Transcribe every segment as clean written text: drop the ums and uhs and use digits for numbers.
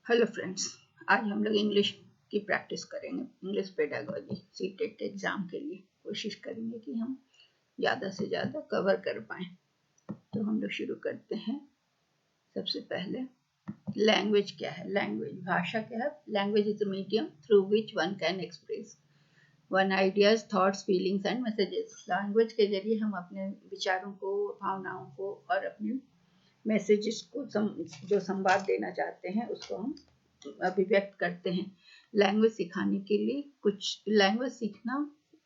Hello friends, आज हम लोग इंग्लिश की प्रैक्टिस करेंगे। इंग्लिश पेडागोजी सीटेट के एग्ज़ाम के लिए कोशिश करेंगे कि हम ज़्यादा से ज़्यादा कवर कर पाएँ। तो हम लोग शुरू करते हैं। सबसे पहले लैंग्वेज क्या है? लैंग्वेज भाषा क्या है? Language is a medium through which one can express one ideas, thoughts, feelings and messages. Language के जरिए हम अपने विचारों को, भावनाओं को और अपने मैसेजेस को जो संवाद देना चाहते हैं उसको हम अभिव्यक्त करते हैं। लैंग्वेज सिखाने के लिए कुछ लैंग्वेज सीखना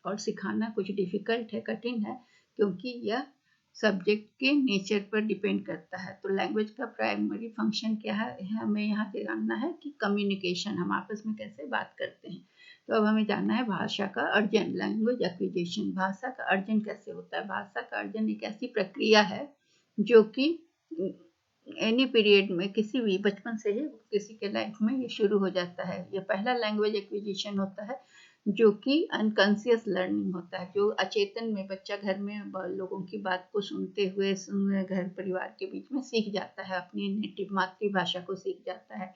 और सिखाना कुछ डिफिकल्ट है, कठिन है, क्योंकि यह सब्जेक्ट के नेचर पर डिपेंड करता है। तो लैंग्वेज का प्राइमरी फंक्शन क्या है, हमें यहाँ जानना है कि कम्युनिकेशन, हम आपस में कैसे बात करते हैं। तो अब हमें जानना है भाषा का अर्जन, लैंग्वेज एक्विजिशन। भाषा का अर्जन कैसे होता है? भाषा का अर्जन एक ऐसी प्रक्रिया है जो कि एनी पीरियड में, किसी भी बचपन से ही किसी के लाइफ में ये शुरू हो जाता है। ये पहला लैंग्वेज एक्विजिशन होता है जो कि अनकॉन्शियस लर्निंग होता है, जो अचेतन में बच्चा घर में लोगों की बात को सुनते हुए घर परिवार के बीच में सीख जाता है, अपनी नेटिव मातृभाषा को सीख जाता है।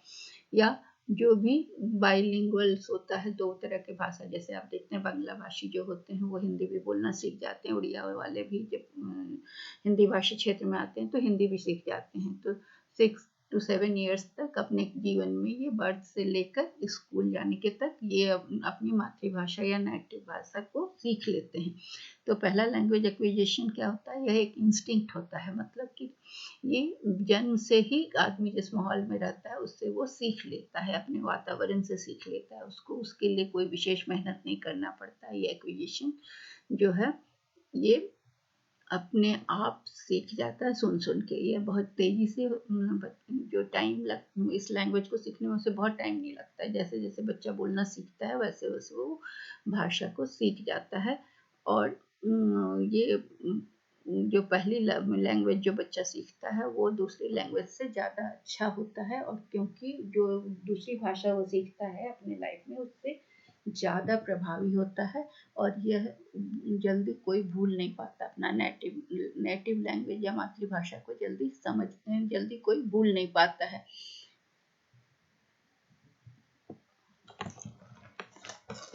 या जो भी बाइलिंगुअल्स होता है, दो तरह के भाषा, जैसे आप देखते हैं बांग्ला भाषी जो होते हैं वो हिंदी भी बोलना सीख जाते हैं, उड़िया वाले भी जब हिंदी भाषी क्षेत्र में आते हैं तो हिंदी भी सीख जाते हैं। तो 6 to 7 ईयर्स तक अपने जीवन में, ये बर्थ से लेकर स्कूल जाने के तक, ये अपनी मातृभाषा या नेटिव भाषा को सीख लेते हैं। तो पहला लैंग्वेज एक्विजिशन क्या होता है? यह एक इंस्टिंक्ट होता है, मतलब कि ये जन्म से ही आदमी जिस माहौल में रहता है उससे वो सीख लेता है, अपने वातावरण से सीख लेता है, उसको उसके लिए कोई विशेष मेहनत नहीं करना पड़ता है। ये एक्विजिशन जो है ये अपने आप सीख जाता है सुन सुन के। ये बहुत तेजी से जो टाइम इस लैंग्वेज को सीखने में उसे बहुत टाइम नहीं लगता है। जैसे जैसे बच्चा बोलना सीखता है वैसे वैसे वो भाषा को सीख जाता है। और ये जो पहली लैंग्वेज जो बच्चा सीखता है वो दूसरी लैंग्वेज से ज़्यादा अच्छा होता है, और क्योंकि जो दूसरी भाषा वो सीखता है अपने लाइफ में उससे ज़्यादा प्रभावी होता है, और यह जल्दी कोई भूल नहीं पाता। अपना नेटिव लैंग्वेज या मातृभाषा को जल्दी कोई भूल नहीं पाता है।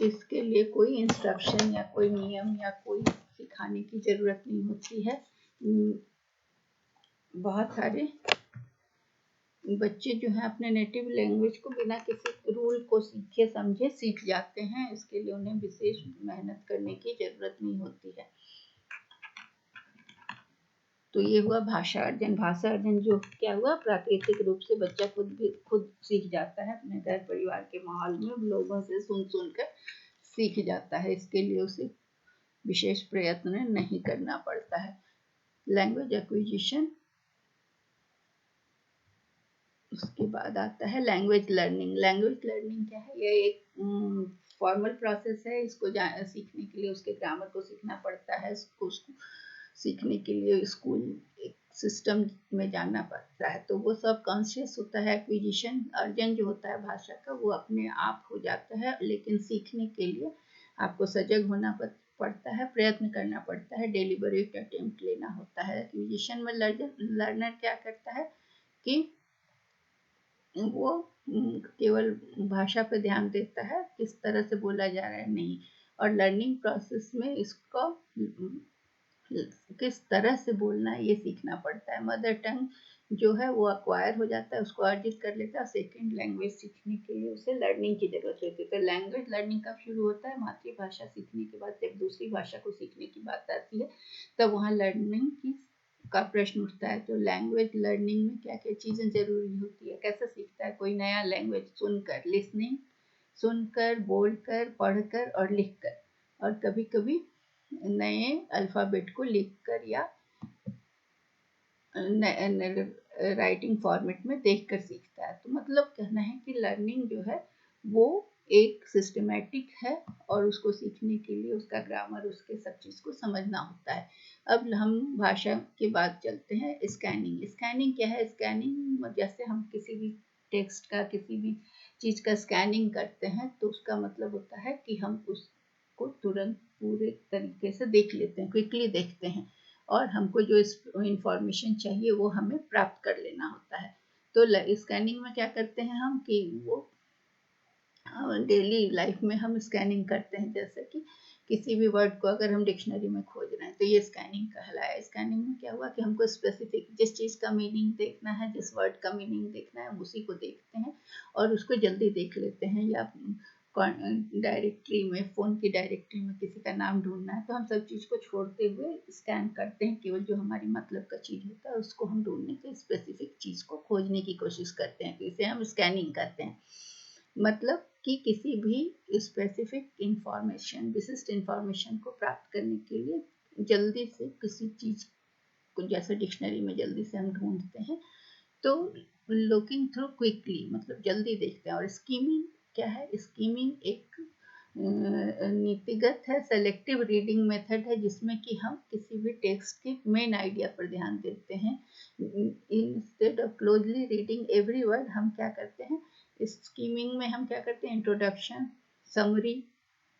इसके लिए कोई इंस्ट्रक्शन या कोई नियम या कोई सिखाने की जरूरत नहीं होती है। बहुत सारे बच्चे जो हैं अपने नेटिव लैंग्वेज को बिना किसी रूल को सीखे समझे सीख जाते हैं। इसके लिए उन्हें विशेष मेहनत करने की जरूरत नहीं होती है। तो ये हुआ भाषा अर्जन। भाषा अर्जन जो क्या हुआ, प्राकृतिक रूप से बच्चा खुद सीख जाता है, अपने घर परिवार के माहौल में लोगों से सुन सुन कर सीख जाता है। इसके लिए उसे विशेष प्रयत्न नहीं करना पड़ता है। लैंग्वेज एक्विजिशन, उसके बाद आता है लैंग्वेज लर्निंग। लैंग्वेज लर्निंग क्या है? यह एक फॉर्मल प्रोसेस है। इसको सीखने के लिए उसके ग्रामर को सीखना पड़ता है, उसको सीखने के लिए स्कूल एक सिस्टम में जाना पड़ता है। तो वो सब कॉन्शियस होता है। एक्विजिशन अर्जन जो होता है भाषा का वो अपने आप हो जाता है, लेकिन सीखने के लिए आपको सजग होना पड़ता है, प्रयत्न करना पड़ता है, डेलिबरेट अटेम्प्ट लेना होता है। एक्विजिशन में लर्नर क्या करता है कि वो केवल भाषा पर ध्यान देता है, किस तरह से बोला जा रहा है नहीं। और लर्निंग प्रोसेस में इसको किस तरह से बोलना है ये सीखना पड़ता है। मदर टंग जो है वो अक्वायर हो जाता है, उसको अर्जित कर लेता है। सेकेंड लैंग्वेज सीखने के लिए उसे लर्निंग की जरूरत होती है। तो लैंग्वेज लर्निंग कब शुरू होता है? मातृभाषा सीखने के बाद जब दूसरी भाषा को सीखने की बात आती है तब वहाँ लर्निंग की का प्रश्न उठता है। तो लैंग्वेज लर्निंग में क्या क्या चीज़ें जरूरी होती है? कैसे सीखता है कोई नया लैंग्वेज? सुनकर, लिसनिंग, सुनकर, बोलकर, पढ़कर और लिखकर, और कभी कभी नए अल्फ़ाबेट को लिखकर या राइटिंग फॉर्मेट में देखकर सीखता है। तो मतलब कहना है कि लर्निंग जो है वो एक सिस्टमैटिक है, और उसको सीखने के लिए उसका ग्रामर, उसके सब चीज़ को समझना होता है। अब हम भाषा के बाद चलते हैं स्कैनिंग। स्कैनिंग क्या है? स्कैनिंग जैसे हम किसी भी टेक्स्ट का, किसी भी चीज़ का स्कैनिंग करते हैं तो उसका मतलब होता है कि हम उसको तुरंत पूरे तरीके से देख लेते हैं, क्विकली देखते हैं, और हमको जो इंफॉर्मेशन चाहिए वो हमें प्राप्त कर लेना होता है। तो स्कैनिंग में क्या करते हैं हम कि वो डेली लाइफ में हम स्कैनिंग करते हैं, जैसे कि किसी भी वर्ड को अगर हम डिक्शनरी में खोज रहे हैं तो ये स्कैनिंग कहलाया। स्कैनिंग में क्या हुआ कि हमको स्पेसिफिक जिस चीज़ का मीनिंग देखना है, जिस वर्ड का मीनिंग देखना है, उसी को देखते हैं और उसको जल्दी देख लेते हैं। या डायरेक्टरी में, फ़ोन की डायरेक्टरी में किसी का नाम ढूंढना है तो हम सब चीज़ को छोड़ते हुए स्कैन करते हैं, केवल जो हमारी मतलब का चीज़ होता है उसको हम ढूंढने के, स्पेसिफिक चीज़ को खोजने की कोशिश करते हैं। तो इसे हम स्कैनिंग करते हैं। मतलब कि किसी भी स्पेसिफिक इंफॉर्मेशन, विशिष्ट इंफॉर्मेशन को प्राप्त करने के लिए जल्दी से किसी चीज़ को, जैसे डिक्शनरी में जल्दी से हम ढूंढते हैं, तो लुकिंग थ्रू क्विकली मतलब जल्दी देखते हैं। और स्कीमिंग क्या है? स्कीमिंग एक नीतिगत है, सेलेक्टिव रीडिंग मेथड है, जिसमें कि हम किसी भी टेक्स्ट के मेन आइडिया पर ध्यान देते हैं। Instead of closely reading every word, हम क्या करते हैं स्कीमिंग में, हम क्या करते हैं इंट्रोडक्शन, समरी,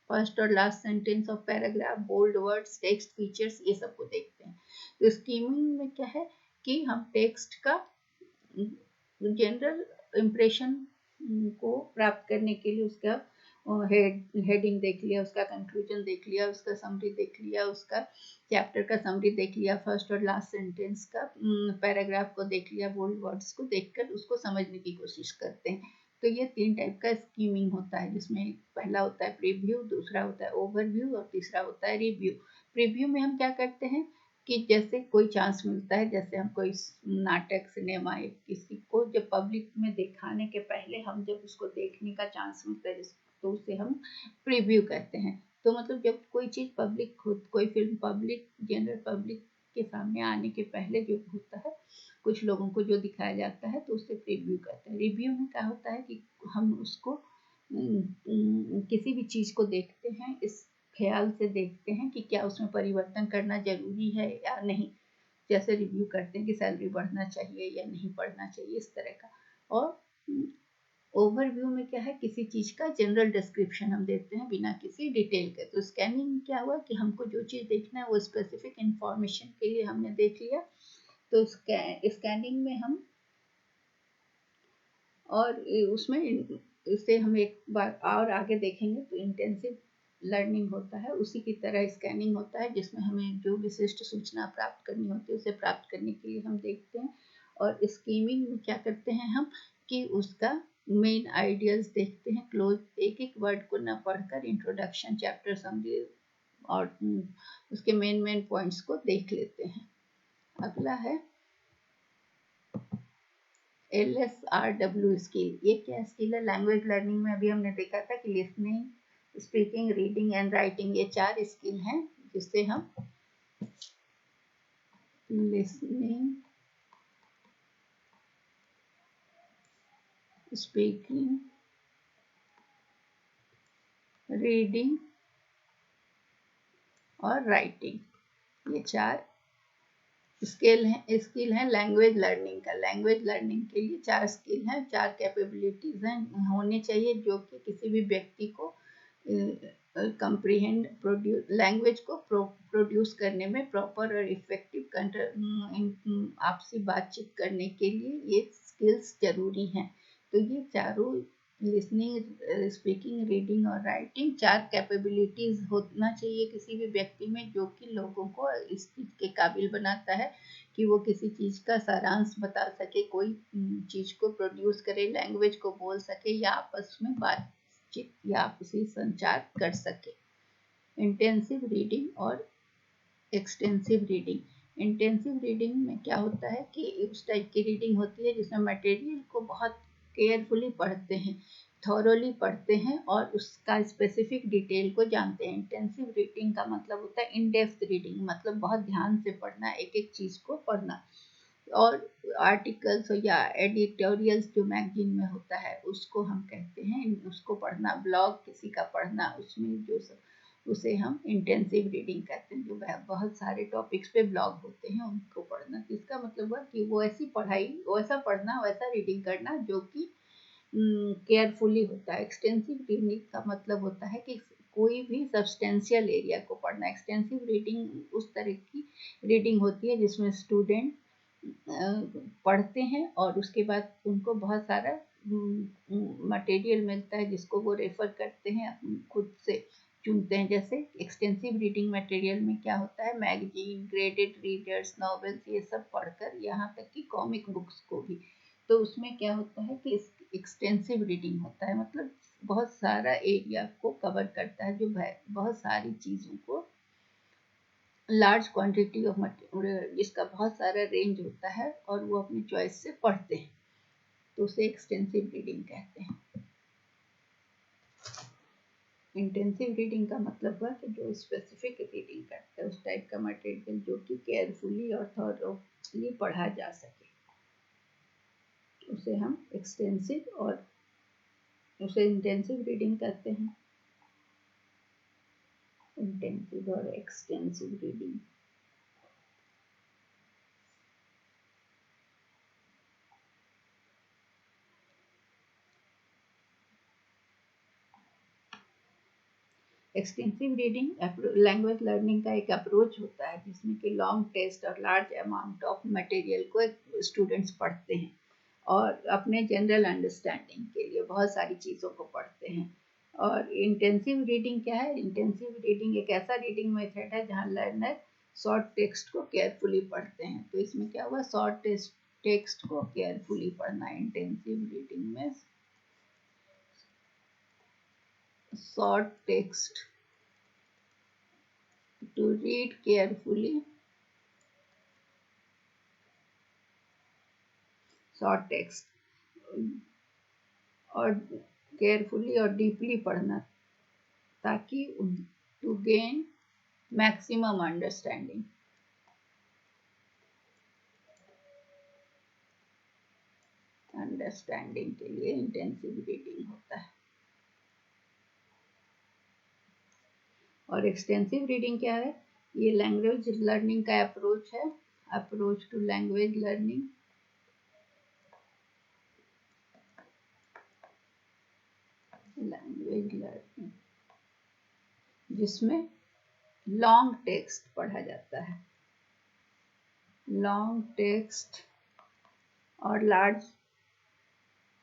फर्स्ट और last sentence of paragraph, bold words, text features, ये सब को देखते हैं। तो स्कीमिंग में क्या है कि हम टेक्स्ट का जनरल इम्प्रेशन को प्राप्त करने के लिए उसका हेडिंग देख लिया, उसका कंक्लूजन देख लिया, उसका समरी देख लिया, उसका चैप्टर का समरी देख लिया, फर्स्ट और लास्ट सेंटेंस का पैराग्राफ को देख लिया, बोल्ड वर्ड्स को देखकर उसको समझने की कोशिश करते हैं। तो ये 3 टाइप का स्कीमिंग होता है, जिसमें पहला होता है प्रीव्यू, दूसरा होता है ओवरव्यू और तीसरा होता है रिव्यू। प्रीव्यू में हम क्या करते हैं कि जैसे कोई चांस मिलता है, जैसे हम कोई नाटक, सिनेमा या किसी को जब पब्लिक में दिखाने के पहले हम जब उसको देखने का चांस मिलता है तो उसे हम प्रीव्यू कहते हैं। तो मतलब जब कोई चीज़ पब्लिक, खुद कोई फिल्म पब्लिक, जनरल पब्लिक के सामने आने के पहले जो होता है, कुछ लोगों को जो दिखाया जाता है तो उसे प्रीव्यू कहते हैं। रिव्यू में क्या होता है कि हम उसको किसी भी चीज़ को देखते हैं, इस ख्याल से देखते हैं कि क्या उसमें परिवर्तन करना जरूरी है या नहीं। जैसे रिव्यू करते हैं कि सैलरी बढ़ना चाहिए या नहीं बढ़ना चाहिए, इस तरह का। और ओवरव्यू में क्या है, किसी चीज़ का जनरल डिस्क्रिप्शन हम देते हैं बिना किसी डिटेल के। तो स्कैनिंग क्या हुआ कि हमको जो चीज़ देखना है वो स्पेसिफिक इंफॉर्मेशन के लिए हमने देख लिया। तो स्कैनिंग में हम, और उसमें इसे हम एक बार और आगे देखेंगे तो इंटेंसिव लर्निंग होता है, उसी की तरह स्कैनिंग होता है, जिसमें हमें जो विशिष्ट सूचना प्राप्त करनी होती है उसे प्राप्त करने के लिए हम देखते हैं। और स्कीमिंग में क्या करते हैं हम कि उसका मेन आइडियाज देखते हैं, क्लोज एक एक वर्ड को न पढ़कर इंट्रोडक्शन, चैप्टर समरी और उसके मेन पॉइंट्स को देख लेते हैं। अगला है LSRW स्किल। ये क्या स्किल है? लैंग्वेज लर्निंग में अभी हमने देखा था कि listening, speaking, reading and writing, ये 4 स्किल हैं जिससे हम लिसनिंग, स्पीकिंग, रीडिंग और राइटिंग, ये 4 स्किल हैं लैंग्वेज लर्निंग का। लैंग्वेज लर्निंग के लिए 4 स्किल हैं, 4 कैपेबिलिटीज हैं होने चाहिए, जो कि किसी भी व्यक्ति को कंप्रीहेंड, लैंग्वेज को प्रोड्यूस करने में, प्रॉपर और इफेक्टिव आपसी बातचीत करने के लिए ये स्किल्स जरूरी हैं। तो ये चारों, लिसनिंग, स्पीकिंग, रीडिंग और राइटिंग, 4 कैपेबिलिटीज होना चाहिए किसी भी व्यक्ति में, जो कि लोगों को इस चीज़ के काबिल बनाता है कि वो किसी चीज़ का सारांश बता सके, कोई चीज़ को प्रोड्यूस करे, लैंग्वेज को बोल सके या आपस में बातचीत या आपसी संचार कर सके। इंटेंसिव रीडिंग और एक्सटेंसिव रीडिंग। इंटेंसिव रीडिंग में क्या होता है कि उस टाइप की रीडिंग होती है जिसमें मटेरियल को बहुत केयरफुली पढ़ते हैं, थॉरोली पढ़ते हैं और उसका स्पेसिफिक डिटेल को जानते हैं। इंटेंसिव रीडिंग का मतलब होता है इन डेप्थ रीडिंग, मतलब बहुत ध्यान से पढ़ना, एक एक चीज़ को पढ़ना। और आर्टिकल्स या एडिटोरियल्स जो मैगजीन में होता है उसको हम कहते हैं, उसको पढ़ना, ब्लॉग किसी का पढ़ना, उसमें जो सब, उसे हम इंटेंसिव रीडिंग कहते हैं। जो बहुत सारे टॉपिक्स पे ब्लॉग होते हैं उनको पढ़ना। इसका मतलब हुआ कि वो ऐसी पढ़ाई, वैसा पढ़ना, वैसा रीडिंग करना जो कि केयरफुली होता है। एक्सटेंसिव रीडिंग का मतलब होता है कि कोई भी सब्सटेंशियल एरिया को पढ़ना। एक्सटेंसिव रीडिंग उस तरह की रीडिंग होती है जिसमें स्टूडेंट पढ़ते हैं और उसके बाद उनको बहुत सारा मटेरियल मिलता है जिसको वो रेफर करते हैं, खुद से चुनते हैं। जैसे एक्सटेंसिव रीडिंग मटेरियल में क्या होता है, मैगजीन, ग्रेडेड रीडर्स, नॉवेल्स, ये सब पढ़कर, यहाँ तक कि कॉमिक बुक्स को भी। तो उसमें क्या होता है कि एक्सटेंसिव रीडिंग होता है, मतलब बहुत सारा एरिया को कवर करता है, जो बहुत सारी चीज़ों को, लार्ज क्वांटिटी ऑफ मटेरियल, जिसका बहुत सारा रेंज होता है और वो अपनी चॉइस से पढ़ते हैं, तो उसे एक्सटेंसिव रीडिंग कहते हैं। इंटेंसिव रीडिंग का मतलब हुआ कि जो स्पेसिफिक रीडिंग करता है, उस टाइप का मटेरियल जो कि केयरफुली और थॉरोली पढ़ा जा सके, उसे हम एक्सटेंसिव और उसे इंटेंसिव रीडिंग कहते हैं। इंटेंसिव और extensive reading. Extensive reading language learning का एक अप्रोच होता है जिसमें कि लॉन्ग टेस्ट और लार्ज अमाउंट ऑफ मटेरियल को स्टूडेंट्स पढ़ते हैं और अपने जनरल अंडरस्टैंडिंग के लिए बहुत सारी चीज़ों को पढ़ते हैं। और इंटेंसिव रीडिंग क्या है? इंटेंसिव रीडिंग एक ऐसा रीडिंग मेथड है जहाँ लर्नर शॉर्ट टेक्स्ट को केयरफुली पढ़ते हैं। तो इसमें क्या हुआ, शॉर्ट टेक्स्ट को केयरफुली पढ़ना। इंटेंसिव रीडिंग में short text to read carefully, short text और केयरफुली और डीपली पढ़ना ताकि to gain maximum understanding. Understanding के लिए इंटेंसिव रीडिंग होता है। और एक्सटेंसिव रीडिंग क्या है? ये लैंग्वेज लर्निंग का अप्रोच है, approach to language learning. Language learning जिसमें लॉन्ग टेक्स्ट पढ़ा जाता है, लॉन्ग टेक्स्ट और लार्ज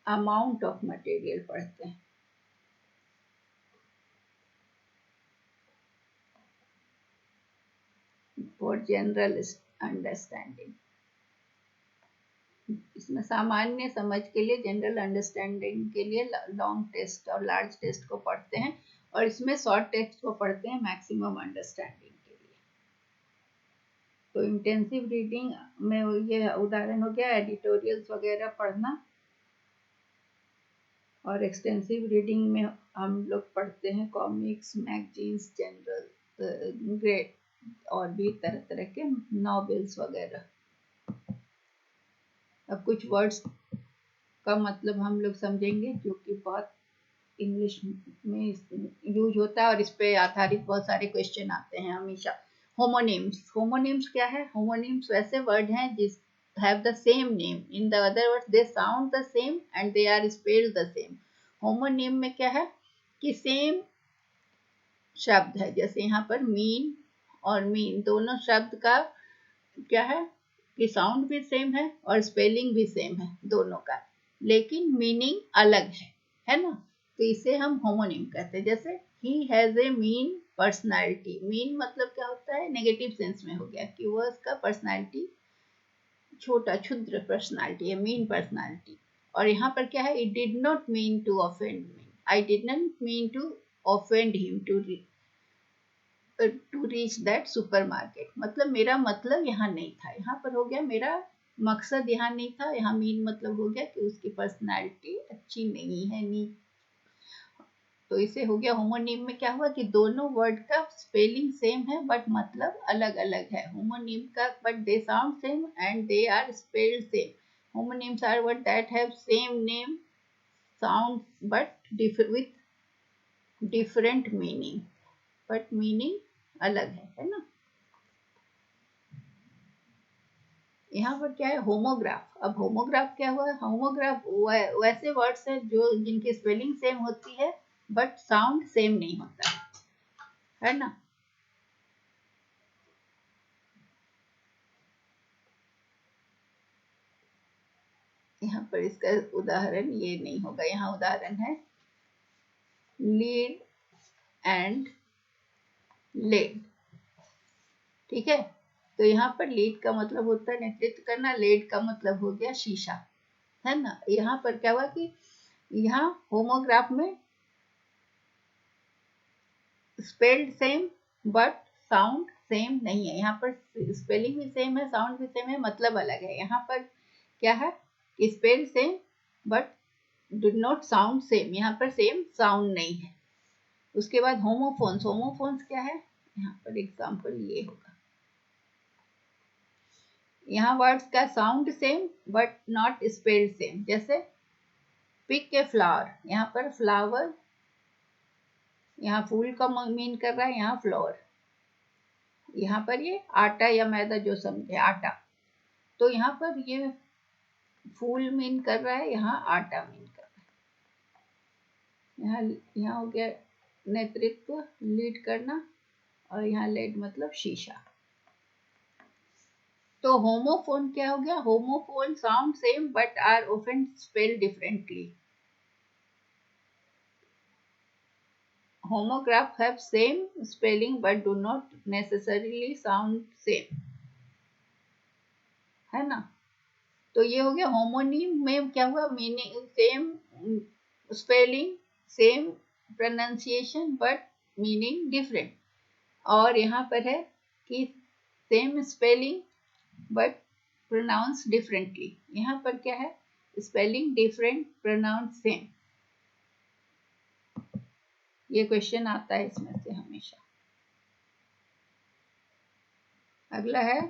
अमाउंट ऑफ मटेरियल पढ़ते हैं। फॉर जनरल अंडरस्टैंडिंग, इसमें सामान्य समझ के लिए, जनरल अंडरस्टैंडिंग के लिए लॉन्ग टेस्ट और लार्ज टेस्ट को पढ़ते हैं और इसमें शॉर्ट टेस्ट को पढ़ते हैं मैक्सिमम अंडरस्टैंडिंग के लिए। तो इंटेंसिव रीडिंग में ये उदाहरण हो गया एडिटोरियल्स वगैरह पढ़ना, और एक्सटेंसिव रीडिंग में हम लोग पढ़ते हैं कॉमिक्स, मैगजीन्स, जनरल ग्रेड और भी तरह तरह के नॉवेल्स वगैरह। अब कुछ वर्ड्स का मतलब हम लोग समझेंगे जो कि बहुत इंग्लिश में यूज होता है और इस पे आधारित बहुत सारे क्वेश्चन आते हैं हमेशा। होमोनिम्स, होमोनिम्स क्या है? होमोनिम्स वैसे वर्ड हैं जिस have the same name, in the other words they sound the same and they are spelled the same। Homonym में क्या है कि सेम शब्द है, जैसे यहाँ पर मीन और मीन दोनों शब्द का क्या है कि साउंड भी सेम है और स्पेलिंग भी सेम है दोनों का, लेकिन मीनिंग अलग है ना। तो इसे हम होमोनिम कहते हैं। जैसे he has a mean personality, mean मतलब क्या होता है? नेगेटिव सेंस में हो गया कि वह उसका पर्सनालिटी छोटा, क्षुद्र पर्सनालिटी है, मीन पर्सनालिटी। और यहाँ पर क्या है? It did not mean to offend me, I did not mean to offend him to reach that supermarket, मतलब मेरा मतलब यहाँ नहीं था। यहाँ पर हो गया मेरा मकसद यहाँ नहीं था, यहाँ मीन मतलब हो गया कि उसकी पर्सनालिटी अच्छी नहीं है, नी। तो इसे हो गया होमोनिम में क्या हुआ कि दोनों वर्ड का स्पेलिंग सेम है बट मतलब अलग अलग है। होमोनिम का but they sound same and they are spelled same. Homonyms are word that have same name, sound but with different meaning, but meaning अलग है ना। यहाँ पर क्या है? होमोग्राफ। अब होमोग्राफ क्या हुआ? होमोग्राफ वैसे वर्ड्स हैं जो जिनकी स्पेलिंग सेम होती है बट साउंड सेम नहीं होता है ना। यहाँ पर इसका उदाहरण ये नहीं होगा, यहाँ उदाहरण है लीड एंड लेड। ठीक है, तो यहाँ पर लीड का मतलब होता है नेतृत्व करना, लेड का मतलब हो गया शीशा, है ना। यहाँ पर क्या हुआ कि यहाँ होमोग्राफ में spelled same but sound same नहीं है। यहाँ पर स्पेलिंग भी सेम है, साउंड भी सेम है, मतलब अलग है। यहाँ पर क्या है, spell same but do not sound same, यहाँ पर सेम साउंड नहीं है। उसके बाद होमोफोन्स, होमोफोन्स क्या है, यहाँ पर एग्जाम्पल ये होगा, यहाँ वर्ड्स का sound same but not spelled same. जैसे पिक ए फ्लावर, यहाँ पर फ्लावर यहाँ फूल का मीन कर रहा है, यहाँ फ्लावर। यहाँ पर ये आटा या मैदा जो समझे, आटा, तो यहाँ पर ये फूल मीन कर रहा है, यहाँ आटा मीन कर रहा है। यहाँ हो गया नेतृत्व, लीड करना, और यहाँ लेड मतलब शीशा। तो होमोफोन क्या हो गया, homophone sound same but are often spelled differently. Homograph have same spelling but do not necessarily sound same, है ना। तो ये हो गया होमोनिम में क्या हुआ, meaning same spelling, same pronunciation but meaning different. और यहाँ पर है कि same spelling but pronounce differently. यहाँ पर क्या है, स्पेलिंग डिफरेंट, प्रोनाउंस सेम। ये क्वेश्चन आता है इसमें से हमेशा। अगला है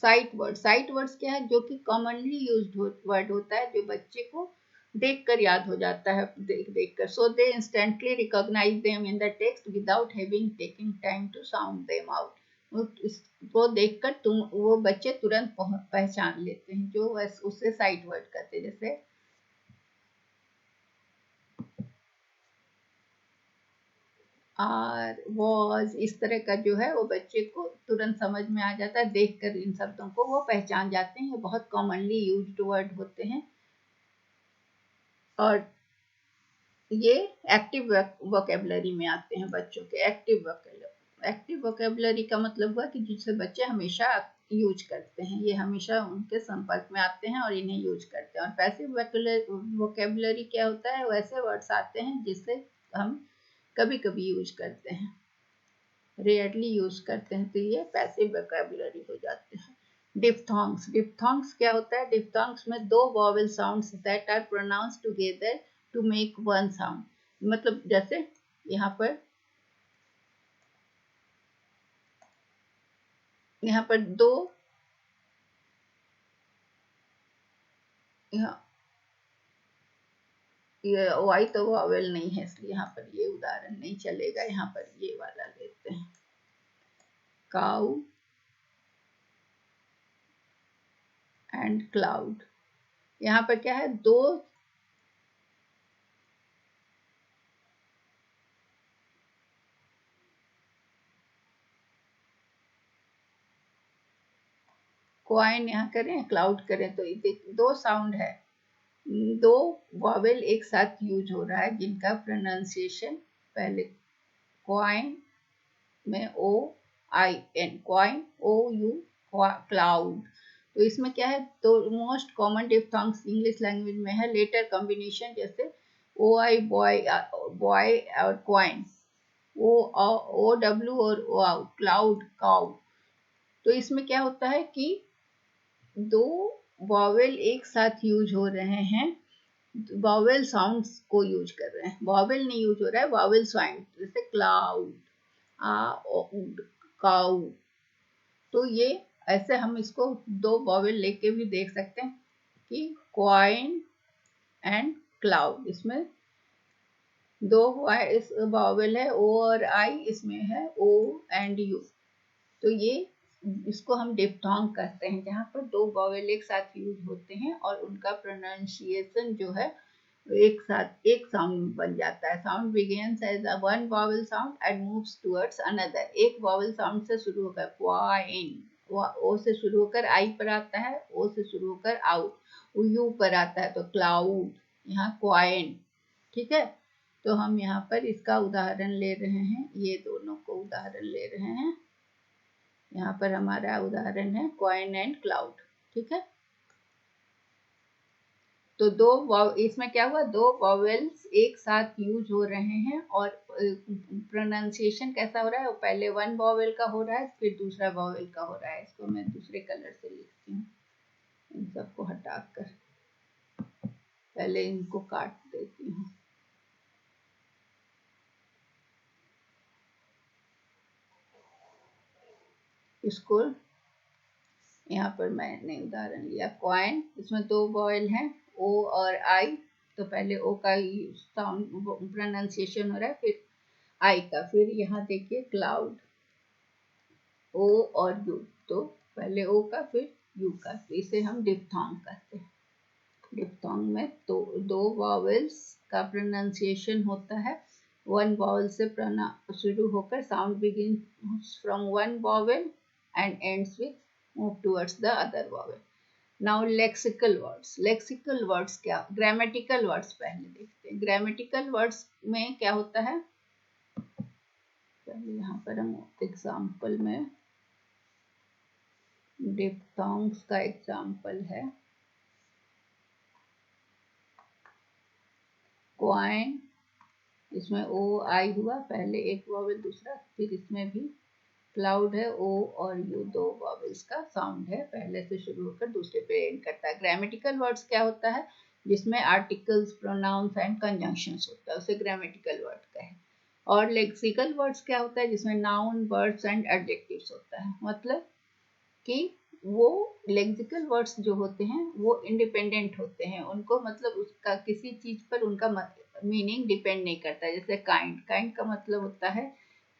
साइट वर्ड। साइट वर्ड्स क्या है, जो कि कॉमनली यूज्ड वर्ड होता है, जो बच्चे को देखकर याद हो जाता है, देखकर। So they instantly recognize them in the text without having taking time to sound them out. वो देखकर वो बच्चे तुरंत पहचान लेते हैं, जो उससे साइट वर्ड कहते हैं। जैसे आर, वॉज, इस तरह का जो है वो बच्चे को तुरंत समझ में आ जाता है, देखकर इन शब्दों को वो पहचान जाते हैं। ये बहुत कॉमनली यूज्ड वर्ड होते हैं। और ये एक्टिव वोकेबलरी में आते हैं बच्चों के। एक्टिव वोकेबलरी का मतलब हुआ कि जिसे बच्चे हमेशा यूज करते हैं, ये हमेशा उनके संपर्क में आते हैं और इन्हें यूज करते हैं। और पैसिव वोकेबलरी क्या होता है, वैसे वर्ड्स आते हैं जिसे हम कभी कभी यूज करते हैं, रेयरली यूज करते हैं, तो ये पैसिव वोकैबुलरी हो जाते हैं। डिप्थोंग्स, डिप्थोंग्स क्या होता है, डिप्थोंग्स में दो vowel sounds that are pronounced together to make one sound. मतलब जैसे यहाँ पर दो, ये वाई तो वॉवेल नहीं है, इसलिए यहाँ पर ये उदाहरण नहीं चलेगा। यहाँ पर ये वाला लेते हैं, काउ एंड क्लाउड। यहाँ पर क्या है, दो क्वाइन यहाँ करें, क्लाउड करें, तो दो साउंड है, दो वॉवेल एक साथ यूज हो रहा है, जिनका प्रोनाउंसिएशन पहले क्वाइन में O I N, coin O U, cloud. तो इसमें क्या है, तो most common diphthongs English language में है लेटर कॉम्बिनेशन, जैसे ओ आई बॉय, बॉय और क्वाइन, ओ डब्ल्यू और ओ आउ, क्लाउड काउ। तो इसमें क्या होता है कि दो वॉवेल एक साथ यूज हो रहे हैं, वॉवेल साउंड्स को यूज कर रहे हैं, वॉवेल नहीं यूज हो रहा है, वॉवेल साउंड, जैसे क्लाउड, काउ। तो ये ऐसे हम इसको दो वॉवेल लेके भी देख सकते हैं कि क्वाइन एंड क्लाउड, इसमें दो वॉवेल है, ओ और आई, इसमें है ओ एंड यू। तो ये इसको हम डिप्थोंग कहते हैं, जहाँ पर दो वॉवेल एक साथ यूज होते हैं और उनका प्रोनाउंसिएशन जो है एक साथ एक साउंड बन जाता है। Sound begins as a one vowel sound and moves towards another. एक वॉवेल साउंड से शुरू होकर क्वाइन, ओ से शुरू होकर आई पर आता है, ओ से शुरू होकर आउट, यू पर आता है तो क्लाउड, यहाँ क्वाइन, ठीक है। तो हम यहाँ पर इसका उदाहरण ले रहे हैं, ये दोनों को उदाहरण ले रहे हैं। यहाँ पर हमारा उदाहरण है क्वाइन एंड क्लाउड, ठीक है। तो इसमें क्या हुआ, दो वॉवेल्स एक साथ यूज हो रहे हैं और प्रोनाउंसिएशन कैसा हो रहा है, पहले वन वॉवेल का हो रहा है फिर दूसरा वॉवेल का हो रहा है। इसको मैं दूसरे कलर से लिखती हूँ, इन सबको हटाकर पहले इनको काट देती हूँ। इसको यहाँ पर मैंने उदाहरण लिया क्वाइन, इसमें दो वॉवेल हैं ओ और आई। तो पहले ओ का साउंड प्रोनाउंसिएशन हो रहा है, फिर आई का। फिर यहाँ देखिए क्लाउड, ओ और यू, तो पहले ओ का फिर यू का, तो इसे हम डिप्थोंग कहते हैं। डिप्थोंग में तो दो वॉवेल्स का प्रोनाउंसिएशन होता है, वन वॉवेल से शुरू होकर sound begins from one vowel and ends with move towards the other vowel. Now lexical words. Lexical words क्या, ग्रामेटिकल वर्ड्स पहले देखते हैं। ग्रामेटिकल वर्ड्स में क्या होता है, पहले यहाँ पर हम एग्जाम्पल में डिप्थोंग्स का एग्जाम्पल है क्वाइन, इसमें ओ आई हुआ, पहले एक वॉवेल दूसरा, फिर इसमें भी क्लाउड है, ओ और यू दो वॉवेल्स का साउंड है, पहले से शुरू होकर दूसरे पे एंड करता है। ग्रामेटिकल वर्ड्स क्या होता है, जिसमें आर्टिकल्स, प्रोनाउंस एंड कंजंक्शंस होता है, उसे ग्रामेटिकल वर्ड कहें। और लेक्सिकल वर्ड्स क्या होता है, जिसमें नाउन, वर्ब्स एंड एडजेक्टिव्स होता है। मतलब कि वो लेक्सिकल वर्ड्स जो होते हैं वो इंडिपेंडेंट होते हैं, उनको मतलब उसका किसी चीज पर उनका मीनिंग डिपेंड नहीं करता है। जैसे काइंड, काइंड का मतलब होता है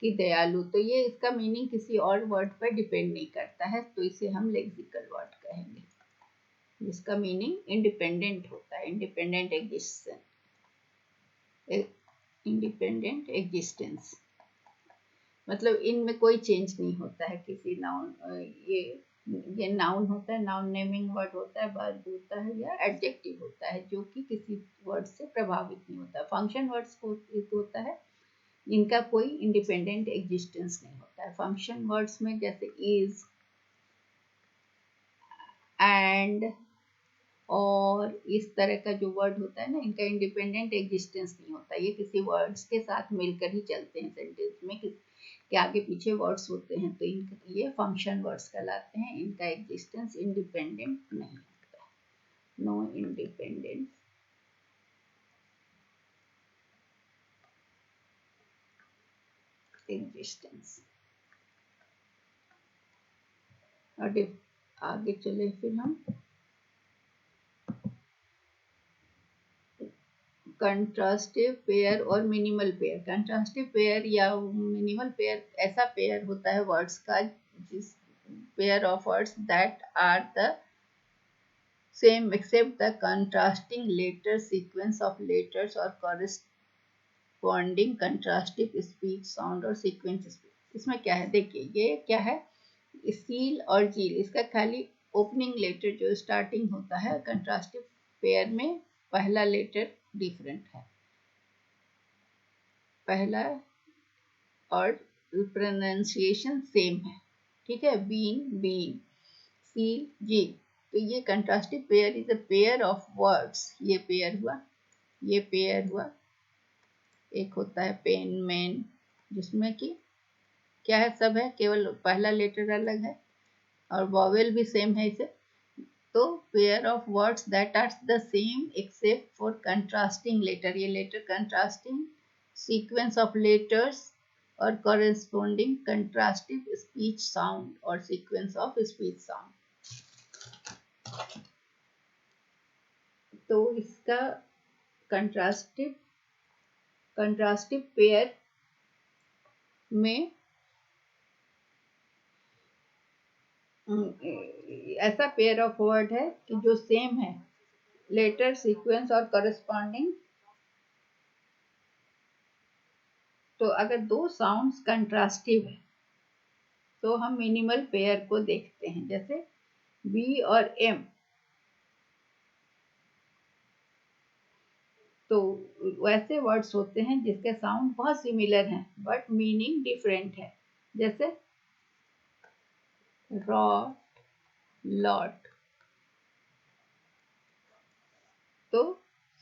कि दयालु, तो ये इसका मीनिंग किसी और वर्ड पर डिपेंड नहीं करता है, तो इसे हम लेक्सिकल वर्ड कहेंगे, जिसका मीनिंग इंडिपेंडेंट होता है, इंडिपेंडेंट एग्जिस्टेंस, इंडिपेंडेंट एग्जिस्टेंस। मतलब इनमें कोई चेंज नहीं होता है किसी नाउन, ये नाउन होता है, नाउन नेमिंग वर्ड होता है, वर्ब होता है या एडजेक्टिव होता है, जो कि किसी वर्ड से प्रभावित नहीं होता। फंक्शन वर्ड्स होता है, इनका कोई इंडिपेंडेंट एग्जिस्टेंस नहीं होता है। फंक्शन वर्ड्स में जैसे इज, एंड, और इस तरह का जो वर्ड होता है ना, इनका इंडिपेंडेंट एग्जिस्टेंस नहीं होता, ये किसी वर्ड्स के साथ मिलकर ही चलते हैं। सेंटेंस में के आगे पीछे वर्ड्स होते हैं, तो ये फंक्शन वर्ड्स कहलाते हैं, इनका एग्जिस्टेंस इंडिपेंडेंट नहीं होता है, नो इंडिपेंडेंट एग्जिस्टेंस। और आगे चले फिर हम कंट्रास्टिव पेयर और मिनिमल पेयर। कंट्रास्टिव पेयर या मिनिमल पेयर ऐसा पेयर होता है वर्ड्स का, जिस pair of words that are the same except the contrasting letter sequence of letters और कॉरेस्पॉन्डिंग कंट्रास्टिव स्पीच साउंड और सीक्वेंस स्पीच। इसमें क्या है, देखिए ये क्या है, सील और जील, इसका खाली ओपनिंग लेटर जो स्टार्टिंग होता है, कंट्रास्टिव पेयर में पहला लेटर डिफरेंट है, पहला और प्रोनाउंसिएशन सेम है, ठीक है। बीन, बीन, सील, जी। तो ये contrastive pair is a pair of words, ये पेयर हुआ, ये पेयर हुआ। एक होता है पेन, मैन, जिसमें कि क्या है, सब है, केवल पहला लेटर अलग है और वॉवेल भी सेम है इसे। तो pair of words that are the same except for contrasting letter, ये letter contrasting sequence of letters और कॉरेस्पॉन्डिंग कंट्रास्टिव स्पीच साउंड और सीक्वेंस ऑफ स्पीच साउंड। तो इसका कंट्रास्टिव पेयर में ऐसा पेयर ऑफ वर्ड है कि जो सेम है, लेटर, सीक्वेंस और कॉरेस्पॉन्डिंग। तो अगर दो साउंड्स कंट्रास्टिव है तो हम मिनिमल पेयर को देखते हैं, जैसे बी और एम, तो वैसे वर्ड्स होते हैं जिसके साउंड बहुत सिमिलर हैं बट मीनिंग डिफरेंट है, जैसे रॉ, लॉट। तो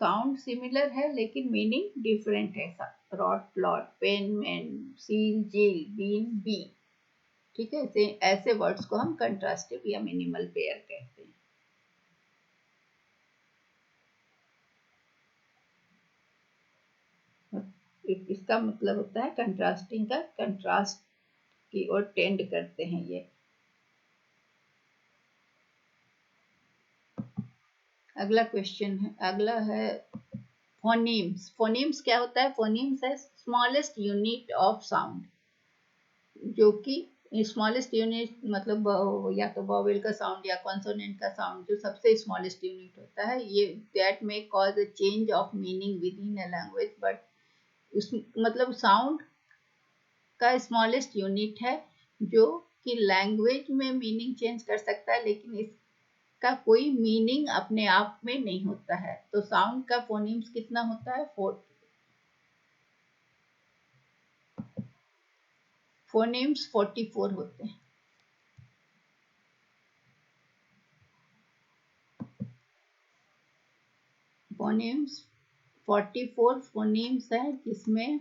साउंड सिमिलर है लेकिन मीनिंग डिफरेंट है। Rot, plot, pen, man, seal, zeal, bean, bee. ठीक है, ऐसे वर्ड्स को हम कंट्रास्टिव या मिनिमल पेयर कहते हैं। इसका मतलब होता है कंट्रास्टिंग का, कंट्रास्ट की ओर टेंड करते हैं ये। अगला क्वेश्चन है, अगला है फोनीम्स। फोनीम्स क्या होता है? फोनीम्स है स्मॉलेस्ट यूनिट ऑफ साउंड, जो कि स्मॉलेस्ट यूनिट मतलब या तो वॉवेल का साउंड या कॉन्सोनेंट का साउंड, जो सबसे स्मॉलेस्ट यूनिट होता है ये, that may cause a change of meaning with in a language. But उस मतलब साउंड का स्मॉलेस्ट यूनिट है जो कि लैंग्वेज में मीनिंग चेंज कर सकता है, लेकिन इसका कोई मीनिंग अपने आप में नहीं होता है। तो साउंड का फोनीम्स कितना होता है? 4। फोनीम्स 44 होते हैं। फोनीम्स 44 फोनीम्स है जिसमें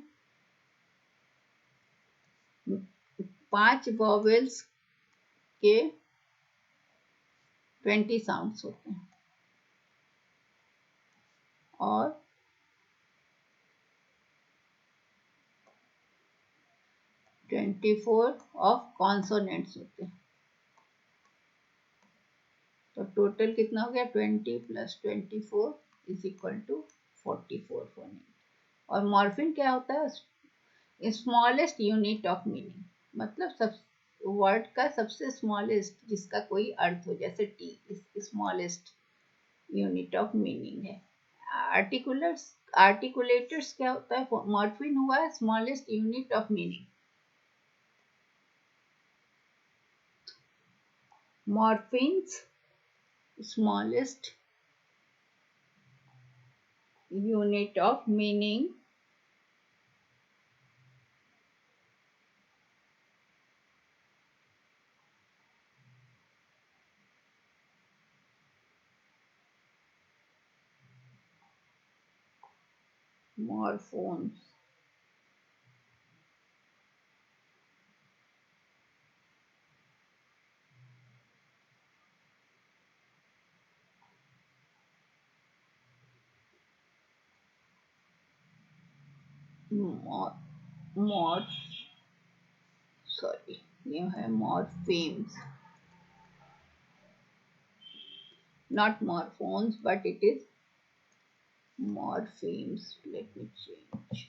5 वॉवेल्स के 20 साउंड्स होते हैं और 24 ऑफ कॉन्सोनेंट्स होते हैं। तो टोटल कितना हो गया? 20 + 24 = 44 फोनीम। और मॉर्फिम क्या होता है? स्मॉलेस्ट यूनिट ऑफ मीनिंग, मतलब सब वर्ड का सबसे स्मॉलेस्ट जिसका कोई अर्थ हो, जैसे टी स्मॉलेस्ट यूनिट ऑफ मीनिंग है। आर्टिकुलेटर्स क्या होता है? मॉर्फिम हुआ smallest unit of meaning. Morphemes smallest unit of meaning, morphones. Sorry, ये है morphemes, not morphones, but it is morphemes. Let me change it.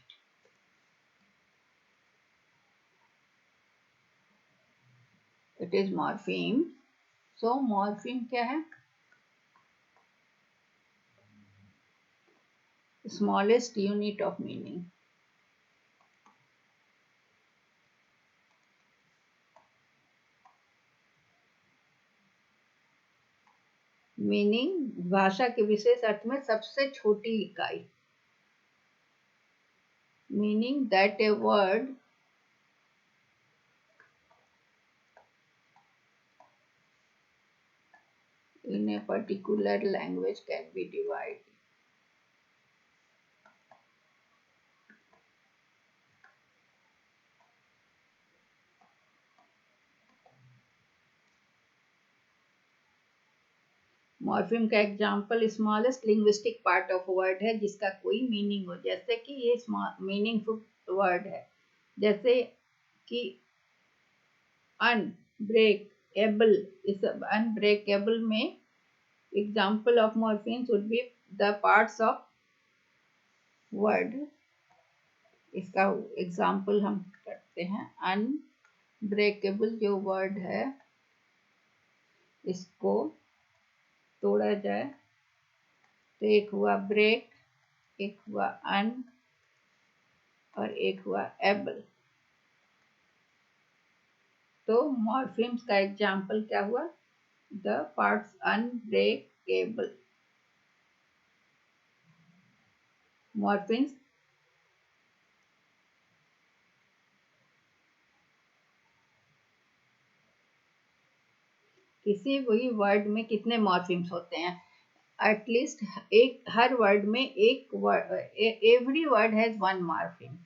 It is morpheme. So morpheme क्या है? Smallest unit of meaning. Meaning भाषा के विशेष अर्थ में सबसे छोटी इकाई। Meaning that a word in a particular language can be divided. Morpheme का example smallest linguistic part of word है जिसका कोई मीनिंग हो, जैसे कि ये मीनिंगफुल वर्ड है, जैसे कि अनब्रेकेबल। इस अनब्रेकेबल में example of morphemes would be the parts of word. इसका एग्जाम्पल हम करते हैं। अनब्रेकेबल जो वर्ड है इसको तोड़ा जाए तो एक हुआ ब्रेक, एक हुआ अन और एक हुआ एबल। तो मॉर्फिम्स का एग्जाम्पल क्या हुआ? The parts unbreakable. मॉर्फिम्स किसी भी वर्ड में कितने मॉर्फिम्स होते हैं? एटलीस्ट एक, हर वर्ड में एक word, every word has one morpheme.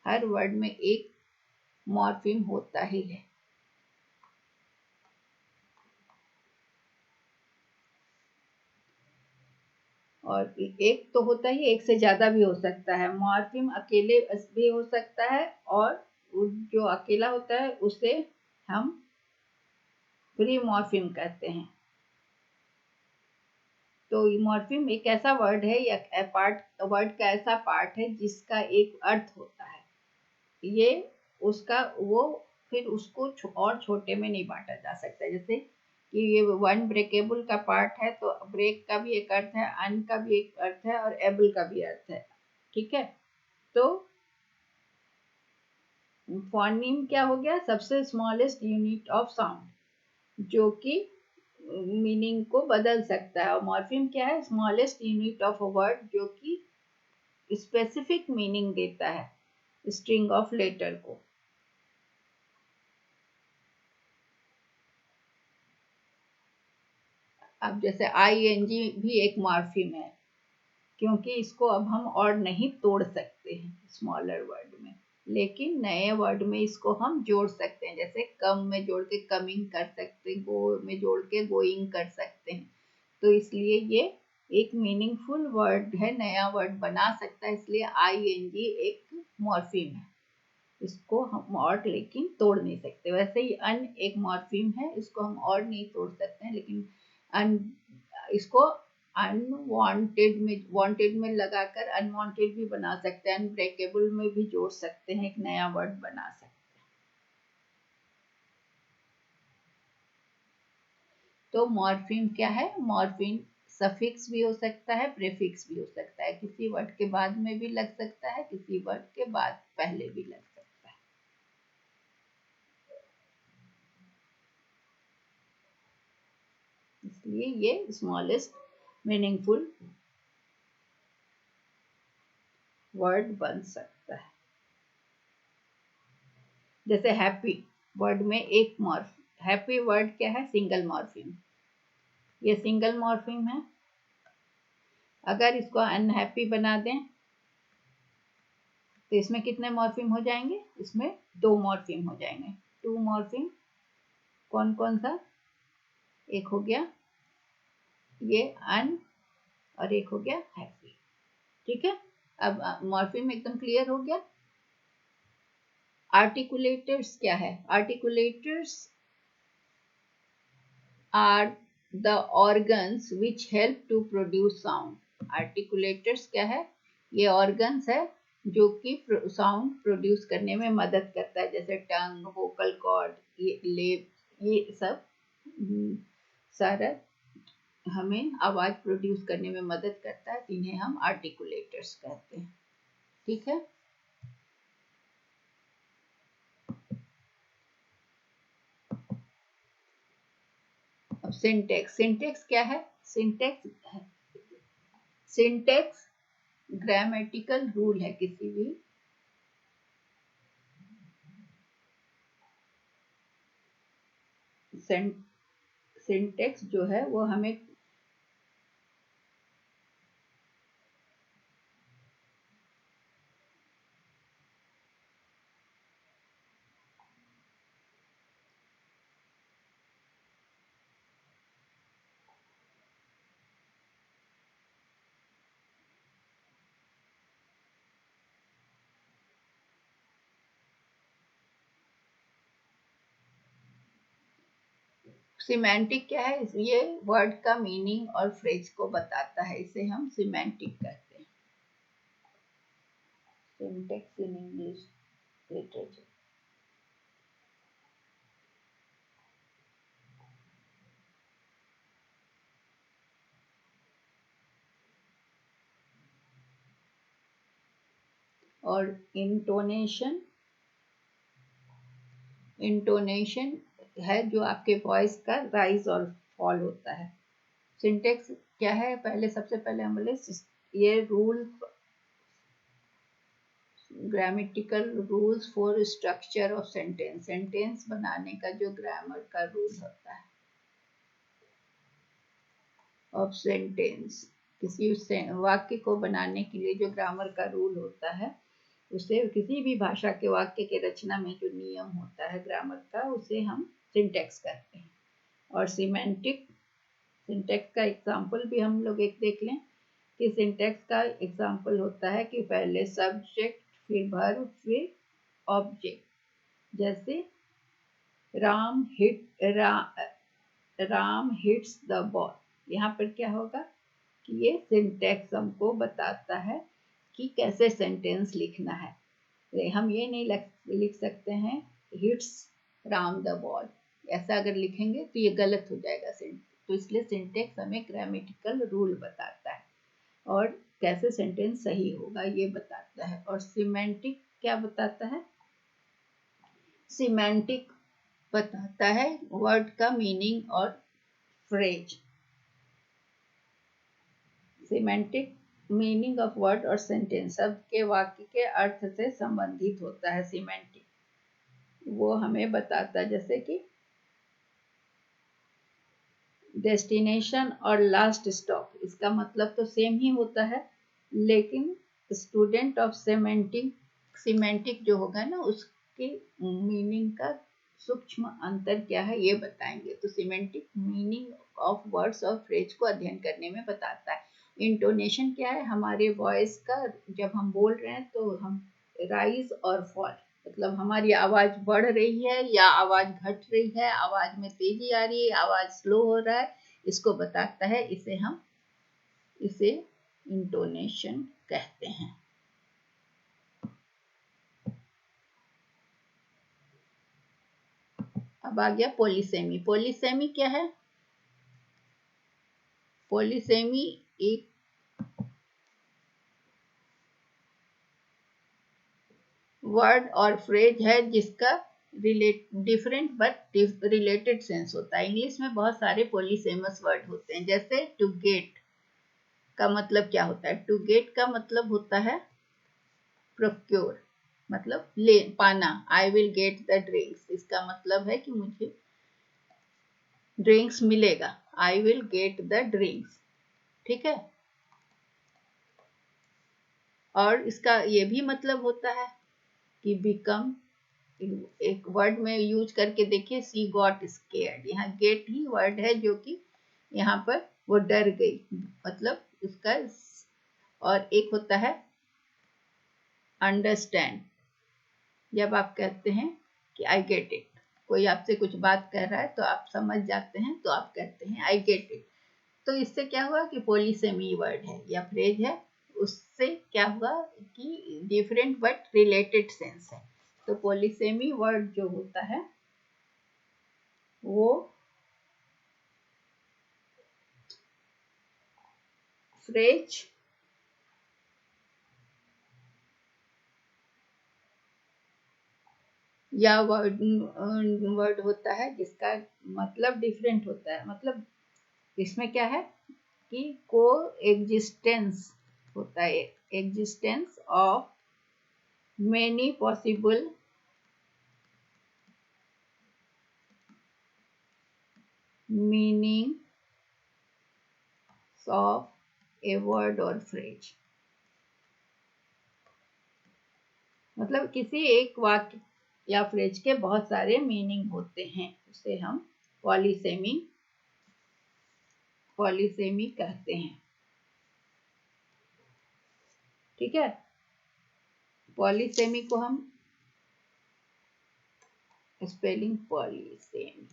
Her word में एक मॉर्फिम होता ही है। और एक तो होता ही, एक से ज्यादा भी हो सकता है। मॉर्फिम अकेले भी हो सकता है, और जो अकेला होता है उसे हम फ्री मॉर्फिम कहते हैं। तो मॉर्फिम एक ऐसा वर्ड है या पार्ट, वर्ड का ऐसा पार्ट है जिसका एक अर्थ होता है। ये उसका वो फिर उसको और छोटे में नहीं बांटा जा सकता। जैसे कि ये वन ब्रेकेबल का पार्ट है, तो ब्रेक का भी एक अर्थ है, अन का भी एक अर्थ है, और एबल का भी अर्थ है। ठीक है, तो फोनीम क्या हो गया? सबसे स्मॉलेस्ट यूनिट ऑफ साउंड, जो कि मीनिंग को बदल सकता है। और मॉर्फिम क्या है? Smallest unit of a word, जो कि स्पेसिफिक मीनिंग देता है स्ट्रिंग ऑफ लेटर को। अब जैसे आईएनजी भी एक मॉर्फिम है, क्योंकि इसको अब हम और नहीं तोड़ सकते हैं स्मॉलर वर्ड में, लेकिन नए वर्ड में इसको हम जोड़ सकते हैं। जैसे कम में जोड़ के कमिंग कर सकते हैं, गो में जोड़ के गोइंग कर सकते हैं। तो इसलिए ये एक मीनिंगफुल वर्ड है, नया वर्ड बना सकता है, इसलिए आईएनजी एक मॉर्फिम है। इसको हम और लेकिन तोड़ नहीं सकते। वैसे ही अन एक मॉर्फिम है, इसको हम और नहीं तोड़ सकते हैं, लेकिन अन, इसको अनवांटेड में, वांटेड में लगाकर अनवांटेड भी बना सकते हैं, अनब्रेकेबल में भी जोड़ सकते हैं, एक नया वर्ड बना सकते हैं। तो मॉर्फिम क्या है? मॉर्फिम सफिक्स भी हो सकता है, प्रीफिक्स भी हो सकता है। किसी वर्ड के बाद में भी लग सकता है, किसी वर्ड के बाद पहले भी लग सकता है। इसलिए ये स्मॉलेस्ट मीनिंगफुल वर्ड बन सकता है। जैसे हैप्पी वर्ड में एक मॉर्फिम, हैप्पी वर्ड क्या है? सिंगल मॉर्फिम, ये सिंगल मॉर्फिम है। अगर इसको अनहैप्पी बना दें तो इसमें कितने मॉर्फिम हो जाएंगे? इसमें दो मॉर्फिम हो जाएंगे। टू मॉर्फिम कौन कौन सा? एक हो गया ये अन, और एक हो गया हैप्पी। ठीक है, अब मॉर्फिम एकदम क्लियर हो गया। आर्टिकुलेटर्स क्या है? Articulators are the organs which help to produce sound. Articulators क्या है? ये ऑर्गन्स है जो कि साउंड प्रोड्यूस करने में मदद करता है, जैसे टंग, वोकल कॉर्ड, ये लेब, ये सब सारा हमें आवाज प्रोड्यूस करने में मदद करता है, इन्हें हम आर्टिकुलेटर्स कहते हैं। ठीक है, अब सिंटेक्स। सिंटेक्स क्या है? सिंटेक्स, सिंटेक्स ग्रामेटिकल रूल है किसी भी सिंटेक्स जो है वो हमें सिमेंटिक क्या है? ये वर्ड का मीनिंग और फ्रेज को बताता है, इसे हम सिमेंटिक कहते हैं। Syntax in English literature. और इंटोनेशन, इंटोनेशन है जो आपके वॉइस का राइज और फॉल होता है। सिंटेक्स क्या है, पहले सबसे पहले हम बोले ये rule, grammatical rules for structure of sentence, sentence बनाने का जो ग्रामर का रूल होता है ऑफ सेंटेंस, किसी वाक्य को बनाने के लिए जो ग्रामर का रूल होता है, उसे किसी भी भाषा के वाक्य के रचना में जो नियम होता है ग्रामर का, उसे हम सिंटेक्स कहते हैं। और सिंटेक्स का एग्जाम्पल भी हम लोग एक देख लें कि सिंटेक्स का एग्जाम्पल होता है कि पहले सब्जेक्ट, फिर वर्ब, फिर ऑब्जेक्ट। जैसे राम हिट्स द बॉल, यहाँ पर क्या होगा कि ये सिंटेक्स हमको बताता है कि कैसे सेंटेंस लिखना है। हम ये नहीं लिख सकते हैं हिट्स राम द बॉल, ऐसा अगर लिखेंगे तो ये गलत हो जाएगा तो इसलिए सिंटेक्स हमें ग्रामेटिकल रूल बताता है और कैसे सेंटेंस सही होगा ये बताता है। और सिमेंटिक क्या बताता है, सिमेंटिक बताता है वर्ड का मीनिंग और phrase. Semantic meaning of word और सेंटेंस, शब्द के वाक्य के अर्थ से संबंधित होता है सिमेंटिक, वो हमें बताता है। जैसे कि डेस्टिनेशन और लास्ट स्टॉप, इसका मतलब तो सेम ही होता है, लेकिन स्टूडेंट ऑफ सिमेंटिक जो होगा ना, उसके मीनिंग का सूक्ष्म अंतर क्या है ये बताएंगे। तो सिमेंटिक मीनिंग ऑफ वर्ड्स और फ्रेज को अध्ययन करने में बताता है। इंटोनेशन क्या है, हमारे वॉइस का, जब हम बोल रहे हैं तो हम राइज और फॉल, मतलब हमारी आवाज बढ़ रही है या आवाज घट रही है, आवाज में तेजी आ रही है, आवाज स्लो हो रहा है, इसको बताता है। इसे इंटोनेशन कहते हैं। अब आ गया पॉलीसेमी। पॉलीसेमी क्या है, पॉलीसेमी एक वर्ड और फ्रेज है जिसका डिफरेंट बट रिलेटेड सेंस होता है। इंग्लिश में बहुत सारे पॉलीसेमस वर्ड होते हैं। जैसे टू गेट का मतलब क्या होता है, टू गेट का मतलब होता है प्रोक्योर, मतलब ले पाना। I will get the drinks, इसका मतलब है कि मुझे ड्रिंक्स मिलेगा, I will get the drinks, ठीक है। और इसका ये भी मतलब होता है कि बिकम, एक वर्ड में यूज करके देखिए, सी गॉट स्केयर्ड, यहाँ गेट ही वर्ड है जो कि यहाँ पर वो डर गई, मतलब उसका। और एक होता है अंडरस्टैंड, जब आप कहते हैं कि आई गेट इट, कोई आपसे कुछ बात कर रहा है तो आप समझ जाते हैं तो आप कहते हैं आई गेट इट। तो इससे क्या हुआ कि पॉलीसेमी वर्ड है या फ्रेज है, उससे क्या हुआ कि डिफरेंट बट रिलेटेड सेंस है। तो पॉलीसेमी वर्ड जो होता है वो फ्रेज या वर्ड होता है जिसका मतलब डिफरेंट होता है। मतलब इसमें क्या है कि को एग्जिस्टेंस होता है, existence of many possible meaning of a word और फ्रेज। मतलब किसी एक वाक्य या फ्रेज के बहुत सारे मीनिंग होते हैं, उसे हम पॉलीसेमी कहते हैं, ठीक है। पॉलीसेमी को हम स्पेलिंग पॉलीसेमी,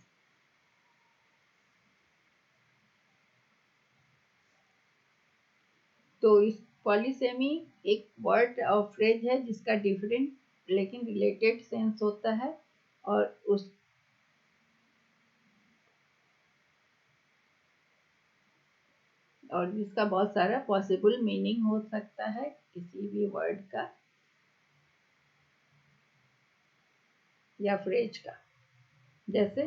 तो इस पॉलीसेमी एक वर्ड और फ्रेज है जिसका डिफरेंट लेकिन रिलेटेड सेंस होता है, और जिसका बहुत सारा पॉसिबल मीनिंग हो सकता है किसी भी वर्ड का या फ्रेज का। जैसे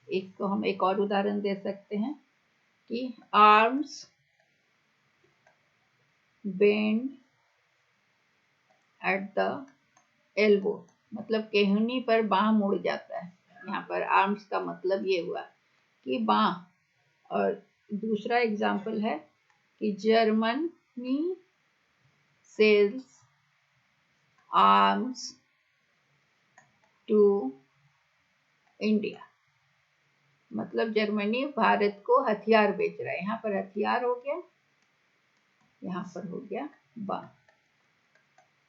एक को हम एक और उदाहरण दे सकते हैं कि arms bend at the elbow, मतलब केहनी पर बाँह मुड़ जाता है। यहाँ पर आर्म्स का मतलब ये हुआ कि बाँह। और दूसरा एग्जाम्पल है कि Germany sells arms to India, मतलब जर्मनी भारत को हथियार बेच रहा है। यहाँ पर हथियार हो गया, यहाँ पर हो गया बाँह,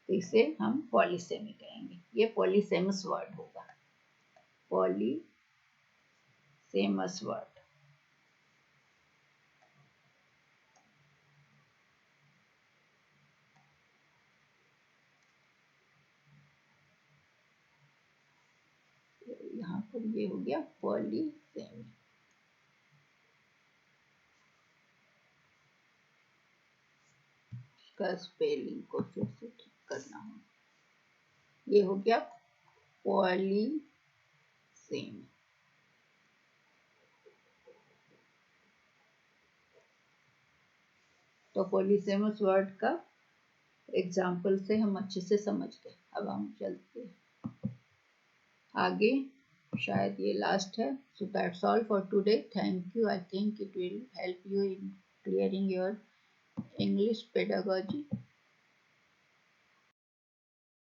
तो इसे हम पॉलीसेमी कहेंगे। ये पॉलीसेमस वर्ड होगा, पॉलीसेमस वर्ड। यहाँ पर ये हो गया पॉलीसेमी। इसका स्पेलिंग को फिर से ठीक करना हो। ये हो गया पॉलीसेमी। तो पॉलीसेमस वर्ड का एग्जाम्पल से हम अच्छे से समझ गए। अब हम चलते हैं आगे, शायद ये लास्ट है। So that's all for today, thank you. I think it will help you in clearing your English pedagogy.